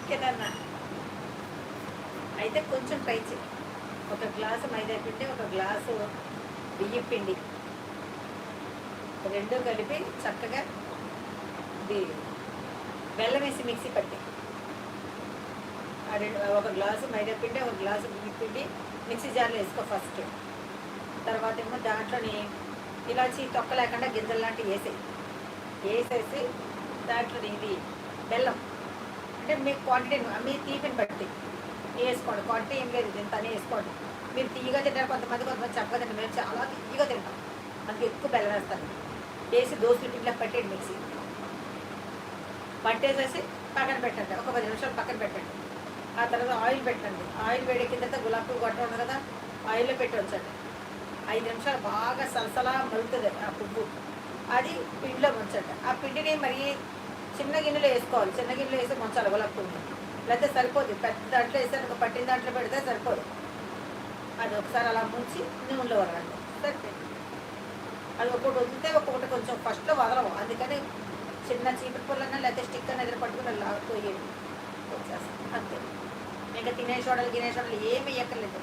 ఓకేనన్నా. అయితే కొంచెం ట్రై చేయి. ఒక గ్లాసు మైదా పిండి, ఒక గ్లాసు బియ్యం పిండి రెండు కలిపి చక్కగా ఇది బెల్లం వేసి మిక్సీ పట్టి ఒక గ్లాసు మైదా పిండి, ఒక గ్లాసు బియ్యం పిండి మిక్సీ జార్లో వేసుకో ఫస్ట్. తర్వాత ఏమో దాంట్లోని ఇలాచి తొక్క లేకుండా గింజలు లాంటివి వేసేసి దాంట్లోని ఇది బెల్లం అంటే మీకు క్వాంటిటీ మీ తీపిని బట్టి వేసుకోండి. క్వాంటిటీ ఏం లేదు, దీని తనే వేసుకోండి. మీరు తీయగా తింటారు, కొంతమంది చక్కగా తింటారు. మేము చాలా తీయగా తింటాం, అందుకు ఎక్కువ బెల్లం వేస్తాను. వేసి దోశల పిండిలో పట్టేయండి, మిక్సీ పట్టేసేసి పక్కన పెట్టండి. ఒక 10 నిమిషాలు పక్కన పెట్టండి. ఆ తర్వాత ఆయిల్ పెట్టండి. ఆయిల్ వేడెక్కిన తర్వాత గులాబీ పువ్వు గొట్ట ఉంది కదా, ఆయిల్లో పెట్టి ఉంచండి. 5 నిమిషాలు బాగా సలసలా మలుతుంది ఆ పువ్వు, అది పిండిలో ఉంచండి. ఆ పిండిని మరి చిన్న గిన్నెలో వేసుకోవాలి, చిన్న గిన్నెలో వేసి ముంచాలి గులాబీ పువ్వుని. లేకపోతే సరిపోదు, పెద్ద దాంట్లో వేసాను పట్టిన దాంట్లో పెడితే సరిపోదు. అది ఒకసారి అలా ముంచి నూనెలో వదలండి, సరిపోయింది. అది ఒక్కొక్కటి వదిలితే ఒక్కొక్కటి కొంచెం ఫస్ట్లో వదలవు, అందుకని చిన్న చీపురు పుల్లన్నా లేకపోతే స్టిక్ అని ఎదురు పట్టుకుని లాగుతూ వచ్చేస్తాం అంతే. ఇంకా తినే చూడాలి ఏమి ఎక్కర్లేదు.